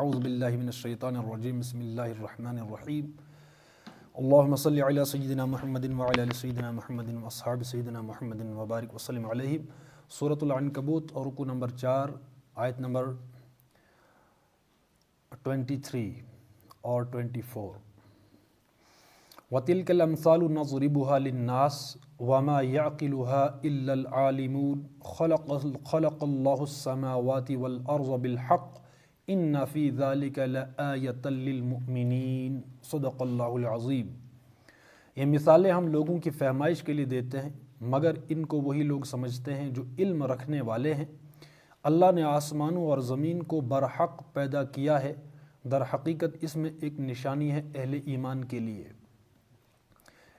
اعوذ باللہ من الشیطان الرجیم بسم اللہ الرحمن الرحیم اللہم صلی علی سیدنا محمد وعلی آل سیدنا محمد واصحاب سیدنا محمد وبارک وسلم علیہم۔ سورۃ العنکبوت اور رکوع نمبر 4 آیت نمبر 23 اور 24۔ وَتِلْكَ الْأَمْثَالُ نَضْرِبُهَا لِلنَّاسِ وَمَا يَعْقِلُهَا إِلَّا الْعَالِمُونَ خَلَقَ اللَّهُ السَّمَاوَاتِ وَالْأَرْضَ بِالْحَقِّ إِنَّ فِي ذَلِكَ لَآيَةً لِلْمُؤْمِنِينَ صدق اللہ العظیم۔ یہ مثالیں ہم لوگوں کی فہمائش کے لیے دیتے ہیں، مگر ان کو وہی لوگ سمجھتے ہیں جو علم رکھنے والے ہیں۔ اللہ نے آسمانوں اور زمین کو برحق پیدا کیا ہے، در حقیقت اس میں ایک نشانی ہے اہل ایمان کے لیے۔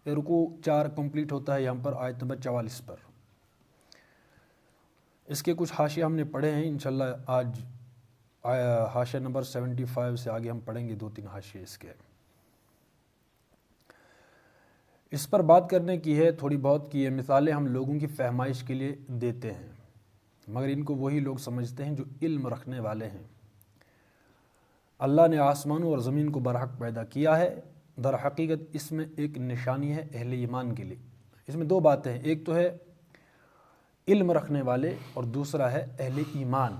رکوع 4 کمپلیٹ ہوتا ہے یہاں پر آیت نمبر 44 پر۔ اس کے کچھ حاشیہ ہم نے پڑھے ہیں، انشاءاللہ آج حاشیہ نمبر 75 سے آگے ہم پڑھیں گے 2-3 حاشیے اس کے۔ اس پر بات کرنے کی ہے تھوڑی بہت کہ یہ مثالیں ہم لوگوں کی فہمائش کے لیے دیتے ہیں، مگر ان کو وہی لوگ سمجھتے ہیں جو علم رکھنے والے ہیں۔ اللہ نے آسمانوں اور زمین کو برحق پیدا کیا ہے، در حقیقت اس میں ایک نشانی ہے اہل ایمان کے لیے۔ اس میں 2 باتیں ہیں، ایک تو ہے علم رکھنے والے اور دوسرا ہے اہل ایمان۔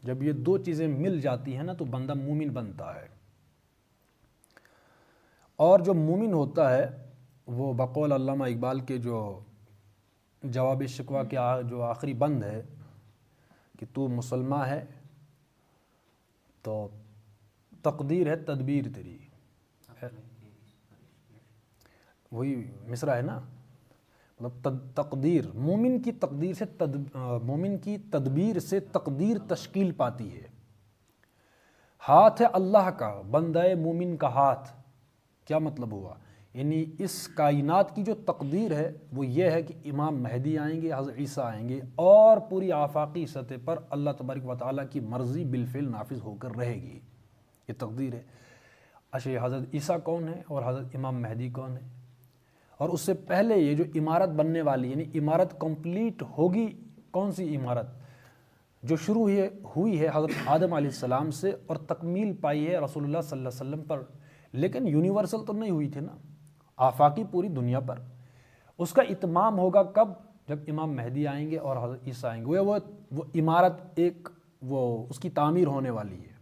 جب یہ 2 چیزیں مل جاتی ہیں نا تو بندہ مومن بنتا ہے، اور جو مومن ہوتا ہے وہ بقول علامہ اقبال کے جو جواب شکوہ کے جو آخری بند ہے کہ تو مسلمان ہے تو تقدیر ہے تدبیر تیری، وہی مصرع ہے نا، مطلب تقدیر مومن کی تقدیر سے مومن کی تدبیر سے تقدیر تشکیل پاتی ہے۔ ہاتھ ہے اللہ کا، بندہ مومن کا ہاتھ۔ کیا مطلب ہوا؟ یعنی اس کائنات کی جو تقدیر ہے وہ یہ ہے کہ امام مہدی آئیں گے، حضرت عیسیٰ آئیں گے، اور پوری آفاقی سطح پر اللہ تبارک و تعالیٰ کی مرضی بالفعل نافذ ہو کر رہے گی، یہ تقدیر ہے۔ اچھا، حضرت عیسیٰ کون ہے اور حضرت امام مہدی کون ہے؟ اور اس سے پہلے یہ جو عمارت بننے والی، یعنی عمارت کمپلیٹ ہوگی، کون سی عمارت؟ جو شروع ہوئی ہے حضرت آدم علیہ السلام سے اور تکمیل پائی ہے رسول اللہ صلی اللہ علیہ وسلم پر، لیکن یونیورسل تو نہیں ہوئی تھی نا، آفاقی پوری دنیا پر۔ اس کا اتمام ہوگا کب؟ جب امام مہدی آئیں گے اور حضرت عیسیٰ آئیں گے۔ وہ عمارت ایک اس کی تعمیر ہونے والی ہے،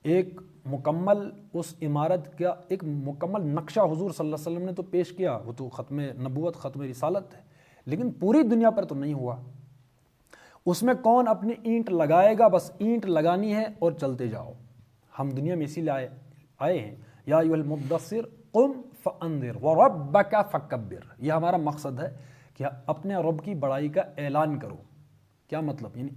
ایک مکمل اس عمارت کا ایک مکمل نقشہ حضور صلی اللہ علیہ وسلم نے تو پیش کیا، وہ تو ختم نبوت ختم رسالت ہے، لیکن پوری دنیا پر تو نہیں ہوا۔ اس میں کون اپنی اینٹ لگائے گا؟ بس اینٹ لگانی ہے اور چلتے جاؤ۔ ہم دنیا میں اسی لیے آئے ہیں، یا ایھا المدثر قم فانذر وربک فکبر۔ یہ ہمارا مقصد ہے کہ اپنے رب کی بڑائی کا اعلان کرو۔ کیا مطلب؟ یعنی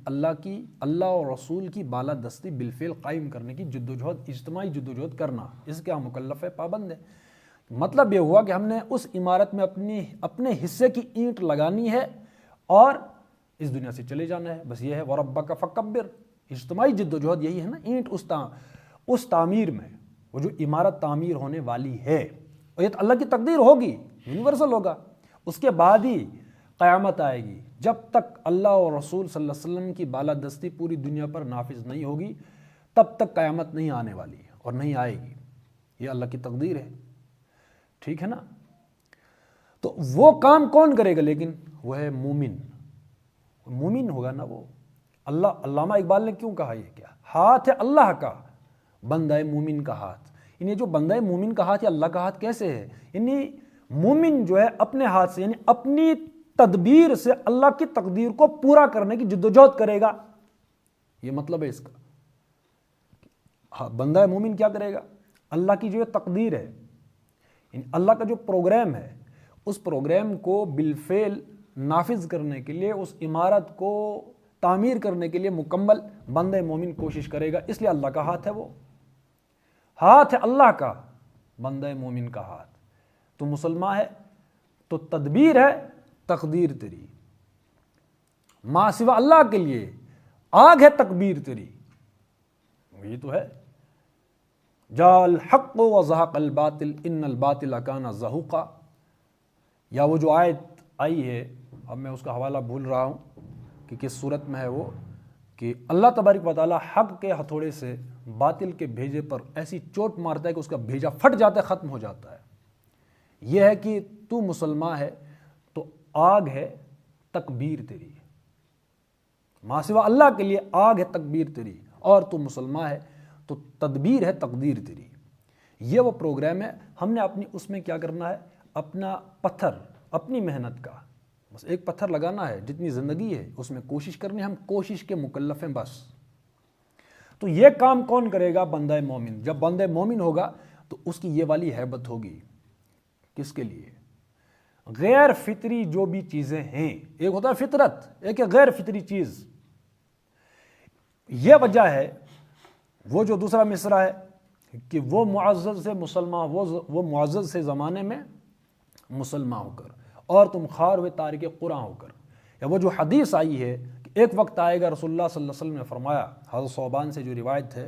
اللہ اور رسول کی بالادستی بالفعل قائم کرنے کی جدوجہد، اجتماعی جدوجہد کرنا، اس کے ہم مکلف ہے، پابند ہے۔ مطلب یہ ہوا کہ ہم نے اس عمارت میں اپنے حصے کی اینٹ لگانی ہے اور اس دنیا سے چلے جانا ہے، بس یہ ہے وربک فکبر۔ اجتماعی جدوجہد یہی ہے نا، اینٹ اس تعمیر میں، وہ جو عمارت تعمیر ہونے والی ہے، اور یہ اللہ کی تقدیر ہوگی، یونیورسل ہوگا۔ اس کے بعد ہی قیامت آئے گی۔ جب تک اللہ اور رسول صلی اللہ علیہ وسلم کی بالادستی پوری دنیا پر نافذ نہیں ہوگی تب تک قیامت نہیں آنے والی اور نہیں آئے گی، یہ اللہ کی تقدیر ہے، ٹھیک ہے نا۔ تو وہ کام کون کرے گا؟ لیکن وہ ہے مومن، مومن ہوگا نا وہ۔ علامہ اقبال نے کیوں کہا یہ؟ کیا ہاتھ ہے اللہ کا، بندہ مومن کا ہاتھ۔ یعنی جو بندہ مومن کا ہاتھ یا اللہ کا ہاتھ کیسے ہے؟ یعنی مومن جو ہے اپنے ہاتھ سے، یعنی اپنی تدبیر سے اللہ کی تقدیر کو پورا کرنے کی جدوجہد کرے گا، یہ مطلب ہے اس کا۔ بندہ مومن کیا کرے گا؟ اللہ کی جو تقدیر ہے، یعنی اللہ کا جو پروگرام ہے، اس پروگرام کو بالفعل نافذ کرنے کے لیے، اس عمارت کو تعمیر کرنے کے لیے مکمل بندہ مومن کوشش کرے گا۔ اس لیے اللہ کا ہاتھ ہے، وہ ہاتھ ہے اللہ کا، بندہ مومن کا ہاتھ۔ تو مسلمان ہے تو تدبیر ہے تقدیر تیری، ما سوا اللہ کے لیے آگ ہے تکبیر تیری، یہ تو ہے۔ جاء الحق وزهق الباطل ان الباطل کان زہوقا، یا وہ جو آیت آئی ہے، اب میں اس کا حوالہ بھول رہا ہوں کہ کس صورت میں ہے وہ، کہ اللہ تبارک و تعالی حق کے ہتھوڑے سے باطل کے بھیجے پر ایسی چوٹ مارتا ہے کہ اس کا بھیجا پھٹ جاتا ہے، ختم ہو جاتا ہے۔ یہ ہے کہ تو مسلمان ہے تو آگ ہے تکبیر تیری، ماں سوا اللہ کے لیے آگ ہے تکبیر تیری، اور تو مسلمان ہے تو تدبیر ہے تقدیر تیری۔ یہ وہ پروگرام ہے، ہم نے اپنی اس میں کیا کرنا ہے، اپنا پتھر، اپنی محنت کا بس ایک پتھر لگانا ہے، جتنی زندگی ہے اس میں کوشش کرنی ہے، ہم کوشش کے مکلف ہیں بس۔ تو یہ کام کون کرے گا؟ بندہ مومن۔ جب بندہ مومن ہوگا تو اس کی یہ والی ہیبت ہوگی، کس کے لیے؟ غیر فطری جو بھی چیزیں ہیں، ایک ہوتا ہے فطرت، ایک ہے غیر فطری چیز۔ یہ وجہ ہے وہ جو دوسرا مصرع ہے کہ وہ معزز سے مسلمان، وہ معزز سے زمانے میں مسلمان ہو کر، اور تم خوار ہوئے تارک قرآن ہو کر۔ یا وہ جو حدیث آئی ہے کہ ایک وقت آئے گا، رسول اللہ صلی اللہ علیہ وسلم نے فرمایا، حضرت صوبان سے جو روایت ہے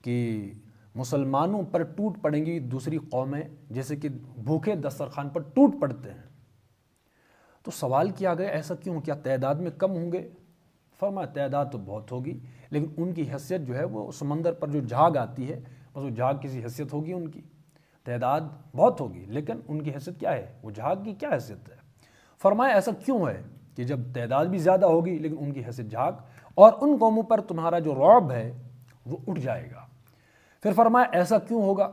کہ مسلمانوں پر ٹوٹ پڑیں گی دوسری قومیں جیسے کہ بھوکے دسترخوان پر ٹوٹ پڑتے ہیں۔ تو سوال کیا گیا ایسا کیوں؟ کیا تعداد میں کم ہوں گے؟ فرمایا تعداد تو بہت ہوگی، لیکن ان کی حیثیت جو ہے وہ سمندر پر جو جھاگ آتی ہے، بس وہ جھاگ کسی حیثیت ہوگی، ان کی تعداد بہت ہوگی، لیکن ان کی حیثیت کیا ہے؟ وہ جھاگ کی کیا حیثیت ہے؟ فرمایا ایسا کیوں ہے کہ جب تعداد بھی زیادہ ہوگی لیکن ان کی حیثیت جھاگ، اور ان قوموں پر تمہارا جو رعب ہے وہ اٹھ جائے گا۔ پھر فرمایا ایسا کیوں ہوگا؟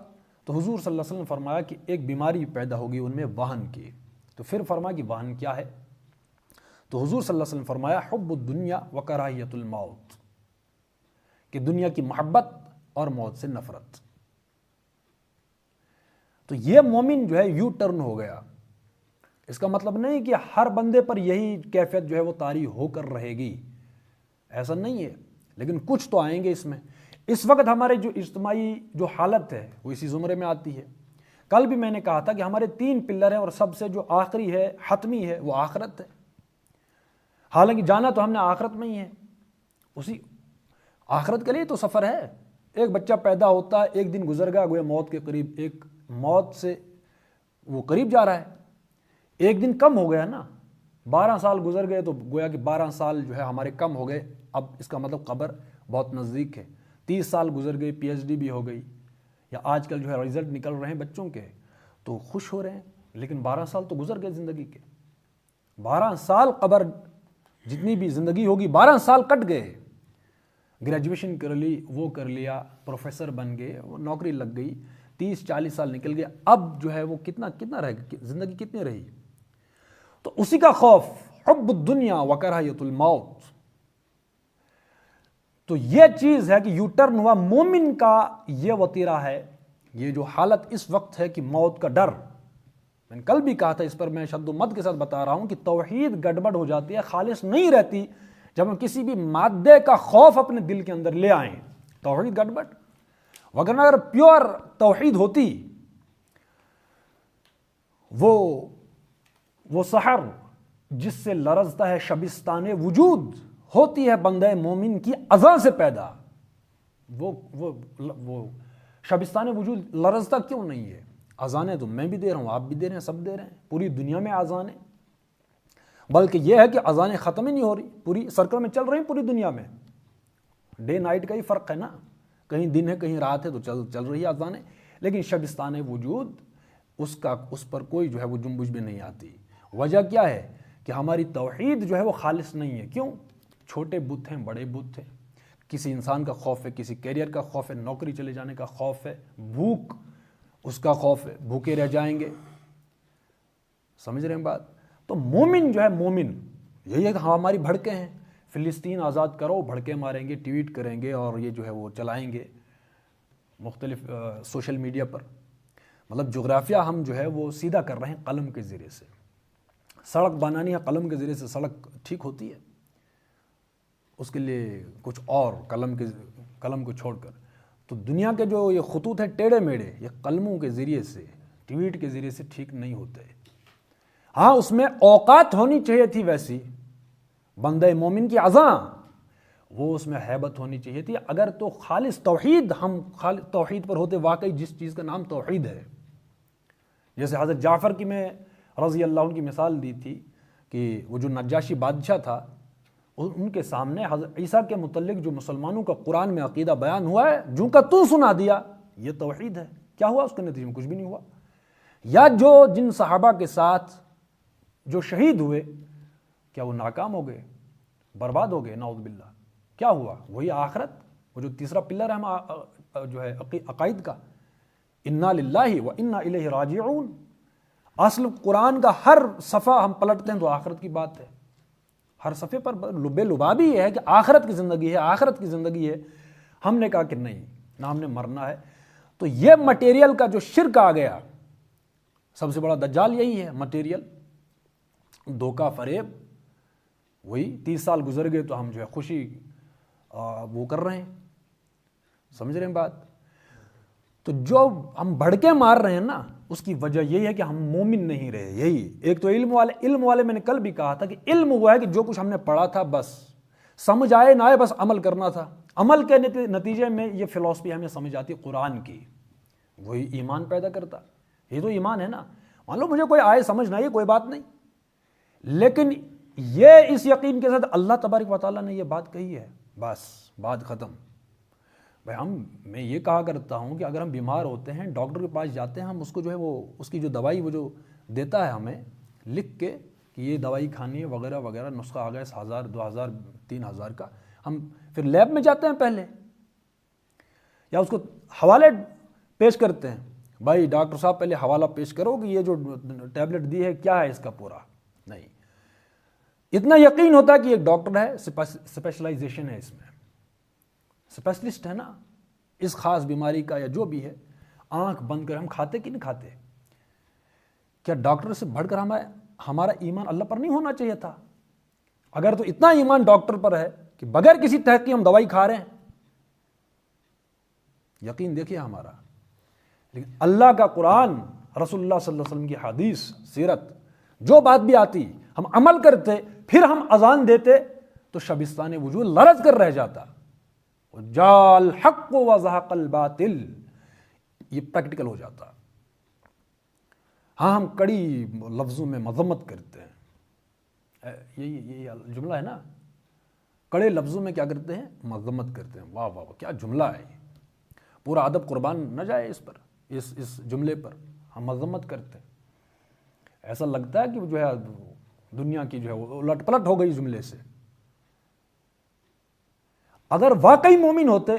تو حضور صلی اللہ علیہ وسلم نے فرمایا کہ ایک بیماری پیدا ہوگی ان میں وہن کی۔ تو پھر فرمایا کہ وہن کیا ہے؟ تو حضور صلی اللہ علیہ وسلم فرمایا حب الدنیا و کراہیت الموت، کہ دنیا کی محبت اور موت سے نفرت۔ تو یہ مومن جو ہے یو ٹرن ہو گیا۔ اس کا مطلب نہیں کہ ہر بندے پر یہی کیفیت جو ہے وہ طاری ہو کر رہے گی، ایسا نہیں ہے، لیکن کچھ تو آئیں گے اس میں۔ اس وقت ہمارے جو اجتماعی جو حالت ہے وہ اسی زمرے میں آتی ہے۔ کل بھی میں نے کہا تھا کہ ہمارے 3 پلر ہیں، اور سب سے جو آخری ہے، حتمی ہے، وہ آخرت ہے۔ حالانکہ جانا تو ہم نے آخرت میں ہی ہے، اسی آخرت کے لیے تو سفر ہے۔ ایک بچہ پیدا ہوتا ہے، ایک دن گزر گیا، گویا موت کے قریب، ایک موت سے وہ قریب جا رہا ہے، ایک دن کم ہو گیا نا، 12 سال گزر گئے تو گویا کہ 12 سال جو ہے ہمارے کم ہو گئے، اب اس کا مطلب قبر بہت نزدیک ہے۔ 30 سال گزر گئے، پی ایچ ڈی بھی ہو گئی، یا آج کل جو ہے رزلٹ نکل رہے ہیں بچوں کے تو خوش ہو رہے ہیں، لیکن 12 سال تو گزر گئے زندگی کے۔ 12 سال قبر جتنی بھی زندگی ہوگی، 12 سال کٹ گئے۔ گریجویشن کر لی، وہ کر لیا، پروفیسر بن گئے، وہ نوکری لگ گئی، 30-40 سال نکل گئے، اب جو ہے وہ کتنا رہ گیا، زندگی کتنی رہی؟ تو اسی کا خوف، حب الدنیا و کراہیت الموت۔ تو یہ چیز ہے کہ یو ٹرن ہوا، مومن کا یہ وتیرہ ہے، یہ جو حالت اس وقت ہے کہ موت کا ڈر۔ میں نے کل بھی کہا تھا، اس پر میں شد و مد کے ساتھ بتا رہا ہوں کہ توحید گڑبڑ ہو جاتی ہے، خالص نہیں رہتی جب ہم کسی بھی مادے کا خوف اپنے دل کے اندر لے آئیں، توحید گڑبڑ۔ وگرنہ اگر پیور توحید ہوتی، وہ سحر جس سے لرزتا ہے شبستان وجود، ہوتی ہے بندہ مومن کی اذان سے پیدا۔ وہ شبستان وجود لرزتا کیوں نہیں ہے؟ اذانیں تو میں بھی دے رہا ہوں، آپ بھی دے رہے ہیں، سب دے رہے ہیں، پوری دنیا میں اذانیں، بلکہ یہ ہے کہ اذانیں ختم ہی نہیں ہو رہی، پوری سرکل میں چل رہی ہیں پوری دنیا میں۔ ڈے نائٹ کا ہی فرق ہے نا، کہیں دن ہے کہیں رات ہے، تو چل رہی ہے اذانیں، لیکن شبستان وجود اس پر کوئی جو ہے وہ جنبش بھی نہیں آتی۔ وجہ کیا ہے کہ ہماری توحید جو ہے وہ خالص نہیں ہے۔ کیوں؟ چھوٹے بت ہیں، بڑے بت ہیں، کسی انسان کا خوف ہے، کسی کیریئر کا خوف ہے، نوکری چلے جانے کا خوف ہے، بھوک اس کا خوف ہے، بھوکے رہ جائیں گے۔ سمجھ رہے ہیں بات؟ تو مومن جو ہے، مومن یہی ہے کہ ہماری بھڑکے ہیں، فلسطین آزاد کرو، بھڑکے ماریں گے، ٹویٹ کریں گے، اور یہ جو ہے وہ چلائیں گے مختلف سوشل میڈیا پر۔ مطلب جغرافیہ ہم جو ہے وہ سیدھا کر رہے ہیں قلم کے ذریعے سے۔ سڑک بنانی ہے قلم کے ذریعے سے، سڑک ٹھیک ہوتی ہے، اس کے لیے کچھ اور قلم کو چھوڑ کر۔ تو دنیا کے جو یہ خطوط ہیں ٹیڑھے میڑھے، یہ قلموں کے ذریعے سے، ٹویٹ کے ذریعے سے ٹھیک نہیں ہوتے۔ ہاں اس میں اوقات ہونی چاہیے تھی ویسی، بندہ مومن کی اذاں، وہ اس میں ہیبت ہونی چاہیے تھی۔ اگر تو خالص توحید، ہم خالص توحید پر ہوتے، واقعی جس چیز کا نام توحید ہے، جیسے حضرت جعفر کی میں رضی اللہ عنہ کی مثال دی تھی کہ وہ جو نجاشی بادشاہ تھا، ان کے سامنے حضرت عیسیٰ کے متعلق جو مسلمانوں کا قرآن میں عقیدہ بیان ہوا ہے، جو کا تو سنا دیا، یہ توحید ہے. کیا ہوا اس کے نتیجے میں؟ کچھ بھی نہیں ہوا. یا جو جن صحابہ کے ساتھ جو شہید ہوئے، کیا وہ ناکام ہو گئے، برباد ہو گئے؟ نعوذ باللہ. کیا ہوا؟ وہی آخرت، وہ جو تیسرا پلر ہے ہم جو ہے عقائد کا، انا للہ و انا الیہ راجعون. اصل قرآن کا ہر صفحہ ہم پلٹتے ہیں تو آخرت کی بات ہے. ہر صفحے پر بے لبابی یہ ہے کہ آخرت کی زندگی ہے، آخرت کی زندگی ہے. ہم نے کہا کہ نہیں، نہ ہم نے مرنا ہے. تو یہ مٹیریل کا جو شرک آ گیا، سب سے بڑا دجال یہی ہے، مٹیریل، دھوکہ فریب. وہی 30 سال گزر گئے تو ہم جو ہے خوشی وہ کر رہے ہیں. سمجھ رہے ہیں بات؟ تو جو ہم بھڑکے مار رہے ہیں نا، اس کی وجہ یہی ہے کہ ہم مومن نہیں رہے. یہی ایک تو علم والے میں نے کل بھی کہا تھا کہ علم وہ ہے کہ جو کچھ ہم نے پڑھا تھا بس سمجھ آئے نہ آئے بس عمل کرنا تھا. عمل کے نتیجے میں یہ فلسفی ہمیں سمجھ آتی قرآن کی، وہی ایمان پیدا کرتا. یہ تو ایمان ہے نا. مان لو مجھے کوئی آئے سمجھ نہ آئی، کوئی بات نہیں، لیکن یہ اس یقین کے ساتھ اللہ تبارک و تعالیٰ نے یہ بات کہی ہے، بس بات ختم. بھائی میں یہ کہا کرتا ہوں کہ اگر ہم بیمار ہوتے ہیں، ڈاکٹر کے پاس جاتے ہیں، ہم اس کو جو ہے وہ اس کی جو دوائی وہ جو دیتا ہے ہمیں لکھ کے کہ یہ دوائی کھانی ہے وغیرہ وغیرہ، نسخہ آ گیا 1000 2000 3000 کا، ہم پھر لیب میں جاتے ہیں پہلے، یا اس کو حوالے پیش کرتے ہیں. بھائی ڈاکٹر صاحب پہلے حوالہ پیش کرو کہ یہ جو ٹیبلٹ دی ہے کیا ہے اس کا پورا. نہیں، اتنا یقین ہوتا ہے کہ ایک ڈاکٹر ہے، اسپیشلائزیشن ہے اس میں، اسپیشلسٹ ہے نا اس خاص بیماری کا یا جو بھی ہے. آنکھ بند کر ہم کھاتے کہ نہیں کھاتے؟ کیا ڈاکٹر سے بڑھ کر ہمارا ایمان اللہ پر نہیں ہونا چاہیے تھا؟ اگر تو اتنا ایمان ڈاکٹر پر ہے کہ بغیر کسی تحقیق ہم دوائی کھا رہے ہیں، یقین دیکھیے ہمارا. لیکن اللہ کا قرآن، رسول اللہ صلی اللہ علیہ وسلم کی حدیث، سیرت، جو بات بھی آتی ہم عمل کرتے، پھر ہم اذان دیتے تو شبستان وجود لرز کر رہ جاتا. جاء الحق وزهق الباطل، یہ پریکٹیکل ہو جاتا. ہاں ہم کڑی لفظوں میں مذمت کرتے ہیں، یہی جملہ ہے نا، کڑے لفظوں میں کیا کرتے ہیں؟ مذمت کرتے ہیں. واہ واہ کیا جملہ ہے! پورا ادب قربان نہ جائے اس پر، اس جملے پر. ہم مذمت کرتے ہیں، ایسا لگتا ہے کہ جو ہے دنیا کی جو ہے وہ الٹ پلٹ ہو گئی جملے سے. اگر واقعی مومن ہوتے،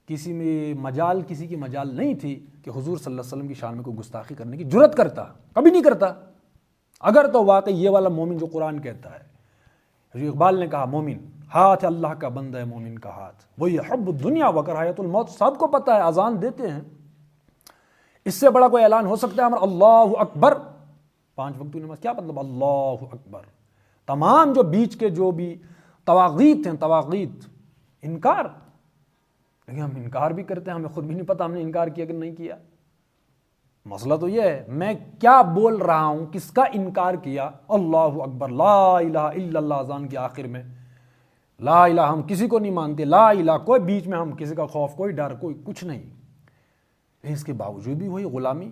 کسی کی مجال نہیں تھی کہ حضور صلی اللہ علیہ وسلم کی شان میں کوئی گستاخی کرنے کی جرت کرتا، کبھی نہیں کرتا. اگر تو واقعی یہ والا مومن جو قرآن کہتا ہے، جو اقبال نے کہا مومن ہاتھ اللہ کا بندہ ہے، مومن کا ہاتھ وہی حب الدنیا وکراہیت الموت. سب کو پتہ ہے، اذان دیتے ہیں، اس سے بڑا کوئی اعلان ہو سکتا ہے ہمارا اللہ اکبر 5 وقت کی نماز؟ کیا مطلب اللہ اکبر؟ تمام جو بیچ کے جو بھی طواغیت ہیں، طواغیت انکار. لیکن ہم انکار بھی کرتے ہیں، ہمیں خود بھی نہیں پتا ہم نے انکار کیا کہ نہیں کیا. مسئلہ تو یہ ہے میں کیا بول رہا ہوں، کس کا انکار کیا. اللہ اکبر، لا الہ الا اللہ، اذان کے آخر میں لا الہ، ہم کسی کو نہیں مانتے، لا الہ، کوئی بیچ میں ہم کسی کا خوف، کوئی ڈر، کوئی کچھ نہیں. اس کے باوجود بھی وہی غلامی،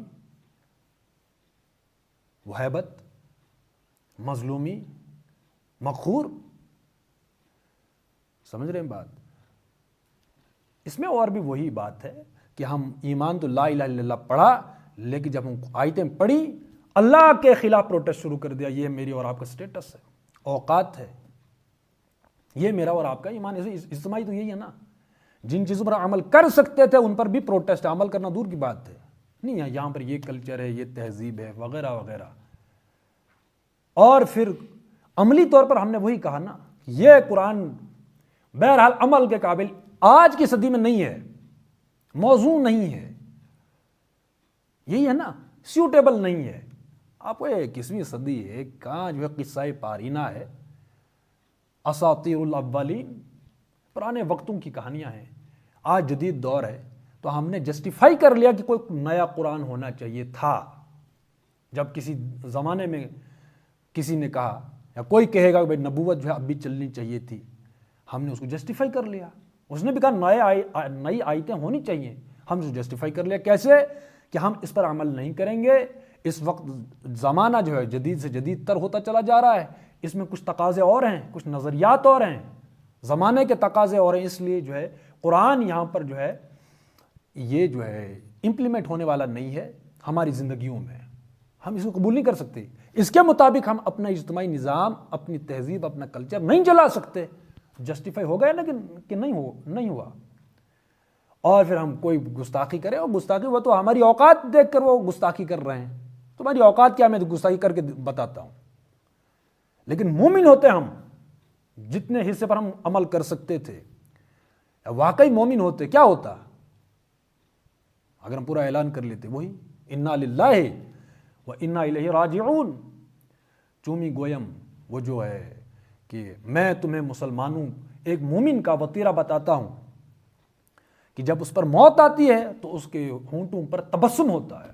وحیبت، مظلومی، مقہور. سمجھ رہے ہیں بات؟ اس میں اور بھی وہی بات ہے کہ ہم ایمان تو لا الہ الا اللہ پڑھا، لیکن جب ہم آیتیں پڑھی اللہ کے خلاف پروٹیسٹ شروع کر دیا. یہ میری اور آپ کا سٹیٹس ہے، اوقات ہے، یہ میرا اور آپ کا ایمان. اجتماعی تو یہی ہے نا، جن چیزوں پر عمل کر سکتے تھے ان پر بھی پروٹیسٹ، عمل کرنا دور کی بات ہے. نہیں ہے یہاں پر یہ کلچر ہے، یہ تہذیب ہے وغیرہ وغیرہ. اور پھر عملی طور پر ہم نے وہی کہا نا، یہ قرآن بہرحال عمل کے قابل آج کی صدی میں نہیں ہے، موزوں نہیں ہے، یہی ہے نا، سیوٹیبل نہیں ہے. آپ کو 21ویں صدی ہے، کہاں جو ہے قصہ پارینہ ہے، اساطیر الاولین، پرانے وقتوں کی کہانیاں ہیں. آج جدید دور ہے تو ہم نے جسٹیفائی کر لیا کہ کوئی نیا قرآن ہونا چاہیے تھا. جب کسی زمانے میں کسی نے کہا یا کوئی کہے گا کہ بھائی نبوت جو ہے اب بھی چلنی چاہیے تھی، ہم نے اس کو جسٹیفائی کر لیا. اس نے بھی کہا نئی آیتیں ہونی چاہیے، ہم اس کو جسٹیفائی کر لیا. کیسے؟ کہ ہم اس پر عمل نہیں کریں گے. اس وقت زمانہ جو ہے جدید سے جدید تر ہوتا چلا جا رہا ہے، اس میں کچھ تقاضے اور ہیں، کچھ نظریات اور ہیں، زمانے کے تقاضے اور ہیں، اس لیے جو ہے قرآن یہاں پر جو ہے یہ جو ہے امپلیمنٹ ہونے والا نہیں ہے ہماری زندگیوں میں، ہم اس کو قبول نہیں کر سکتے، اس کے مطابق ہم اپنا اجتماعی نظام، اپنی تہذیب، اپنا کلچر نہیں چلا سکتے۔ جسٹیفائی ہو گیا نا کہ نہیں ہوا، اور پھر ہم کوئی گستاخی کرے، اور گستاخی وہ تو ہماری اوقات دیکھ کر وہ گستاخی کر رہے ہیں، تمہاری اوقات کیا، میں تو گستاخی کر کے بتاتا ہوں۔ لیکن مومن ہوتے ہم، جتنے حصے پر ہم عمل کر سکتے تھے، واقعی مومن ہوتے، کیا ہوتا اگر ہم پورا اعلان کر لیتے وہی انا للہ و انا الیہ راجعون، چومی گویم وہ جو ہے کہ میں تمہیں مسلمانوں ایک مومن کا وطیرہ بتاتا ہوں کہ جب اس پر موت آتی ہے تو اس کے ہونٹوں پر تبسم ہوتا ہے،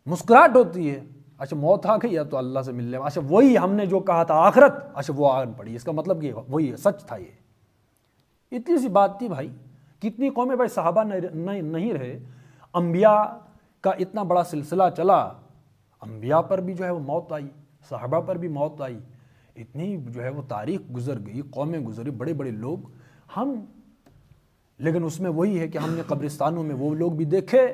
مسکراہٹ ہوتی ہے، اچھا موت آ گئی ہے تو اللہ سے ملنے، اچھا وہی ہم نے جو کہا تھا آخرت، اچھا وہ آن پڑی، اس کا مطلب یہ وہی ہے، سچ تھا، یہ اتنی سی بات تھی بھائی۔ کتنی قومیں بھائی صحابہ نہیں رہے، انبیاء کا اتنا بڑا سلسلہ چلا، انبیاء پر بھی جو ہے وہ موت آئی، صحابہ پر بھی موت آئی، اتنی جو ہے وہ تاریخ گزر گئی، قومیں گزری، بڑے بڑے لوگ ہم، لیکن اس میں وہی ہے کہ ہم نے قبرستانوں میں وہ لوگ بھی دیکھے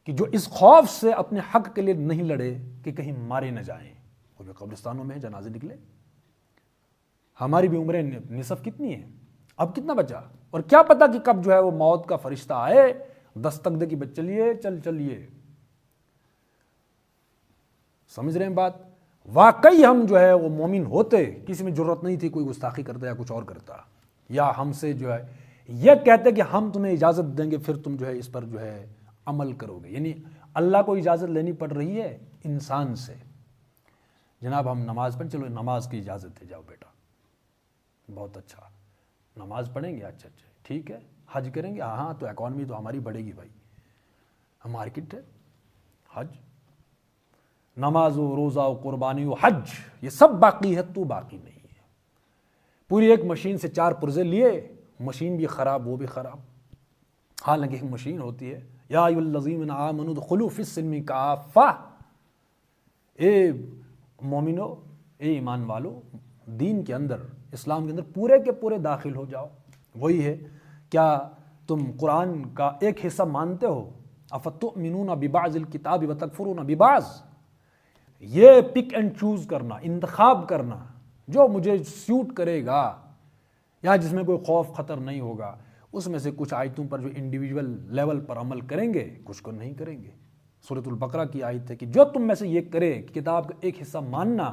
کہ جو اس خوف سے اپنے حق کے لیے نہیں لڑے کہ کہیں مارے نہ جائیں، وہ جو قبرستانوں میں جنازے نکلے۔ ہماری بھی عمریں نصف کتنی ہے، اب کتنا بچا، اور کیا پتا کہ کب جو ہے وہ موت کا فرشتہ آئے، دستک دے کہ چلیے چلیے، سمجھ رہے ہیں بات؟ واقعی ہم جو ہے وہ مومن ہوتے، کسی میں جرت نہیں تھی کوئی گستاخی کرتا یا کچھ اور کرتا، یا ہم سے جو ہے یہ کہتے کہ ہم تمہیں اجازت دیں گے، پھر تم جو ہے اس پر جو ہے عمل کرو گے، یعنی اللہ کو اجازت لینی پڑ رہی ہے انسان سے، جناب ہم نماز پڑھیں، چلو نماز کی اجازت ہے، جاؤ بیٹا، بہت اچھا، نماز پڑھیں گے، اچھا ٹھیک ہے، حج کریں گے، ہاں تو اکانومی تو ہماری بڑھے گی بھائی، ہم مارکیٹ ہے، حج، نماز و روزہ و قربانی و حج، یہ سب باقی ہے، تو باقی نہیں ہے۔ پوری ایک مشین سے 4 پرزے لیے، مشین بھی خراب، وہ بھی خراب، حالانکہ ایک مشین ہوتی ہے، یا ایھا الذین آمنوا ادخلوا فی السلم کافہ، اے مومنو، اے ایمان والو، دین کے اندر، اسلام کے اندر پورے کے پورے داخل ہو جاؤ۔ وہی ہے، کیا تم قرآن کا ایک حصہ مانتے ہو؟ افتؤمنون ببعض الکتاب وتکفرون ببعض، یہ پک اینڈ چوز کرنا، انتخاب کرنا، جو مجھے سیوٹ کرے گا یا جس میں کوئی خوف خطر نہیں ہوگا، اس میں سے کچھ آیتوں پر جو انڈیویجول لیول پر عمل کریں گے، کچھ کو نہیں کریں گے۔ سورۃ البقرہ کی آیت ہے کہ جو تم میں سے یہ کرے کہ کتاب کا ایک حصہ ماننا،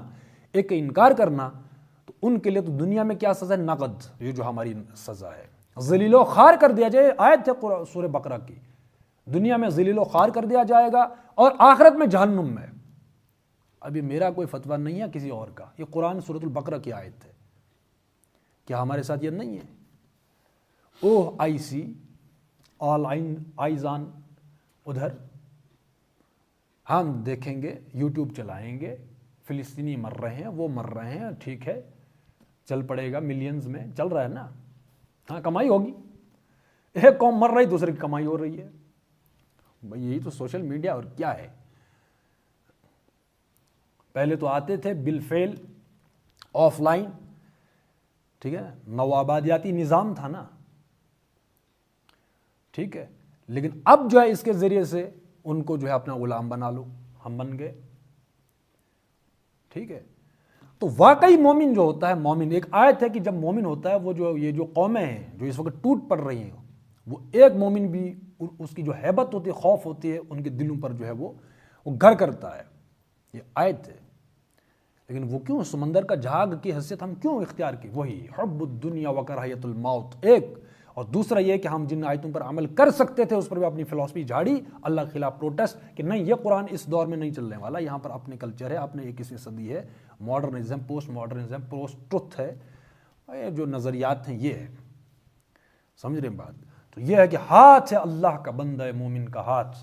ایک کا انکار کرنا، تو ان کے لیے تو دنیا میں کیا سزا ہے؟ نقد، یہ جو ہماری سزا ہے، ذلیل و خوار کر دیا جائے، آیت ہے سورہ بقرہ کی، دنیا میں ذلیل و خوار کر دیا جائے گا، اور آخرت میں جہنم میں۔ ابھی میرا کوئی فتویٰ نہیں ہے کسی اور کا، یہ قرآن سورۃ البقرہ کی آیت ہے، کیا ہمارے ساتھ یہ نہیں ہے؟ اوہ آئی سی، آل آئیز آن ادھر، ہم دیکھیں گے، یوٹیوب چلائیں گے، فلسطینی مر رہے ہیں، وہ مر رہے ہیں، ٹھیک ہے، چل پڑے گا، ملینز میں چل رہا ہے نا، ہاں کمائی ہوگی، ایک قوم مر رہی دوسرے کی کمائی ہو رہی ہے، بھئی یہی تو سوشل میڈیا، اور کیا ہے؟ پہلے تو آتے تھے بالفعل آف لائن، ٹھیک ہے، نوآبادیاتی نظام تھا نا، ٹھیک ہے، لیکن اب جو ہے اس کے ذریعے سے ان کو جو ہے اپنا غلام بنا لو، ہم بن گئے، ٹھیک ہے۔ تو واقعی مومن جو ہوتا ہے، مومن، ایک آیت ہے کہ جب مومن ہوتا ہے، وہ جو یہ جو قومیں ہیں جو اس وقت ٹوٹ پڑ رہی ہیں، وہ ایک مومن بھی اس کی جو ہیبت ہوتی ہے، خوف ہوتی ہے، ان کے دلوں پر جو ہے وہ گھر کرتا ہے، یہ آیت ہے۔ لیکن وہ کیوں سمندر کا جھاگ کی حیثیت ہم کیوں اختیار کی؟ وہی حب الدنیا وکراہیت الموت، ایک، اور دوسرا یہ کہ ہم جن آیتوں پر عمل کر سکتے تھے اس پر بھی اپنی فلسفی جھاڑی، اللہ کے خلاف پروٹیسٹ کہ نہیں، یہ قرآن اس دور میں نہیں چلنے والا، یہاں پر اپنے کلچر ہے، اپنے 21ویں صدی ہے، modernism, post modernism, post truth ہے، یہ جو نظریات ہیں، یہ ہے، سمجھ رہے ہیں بات؟ تو یہ ہے کہ ہاتھ ہے اللہ کا، بندہ مومن کا ہاتھ،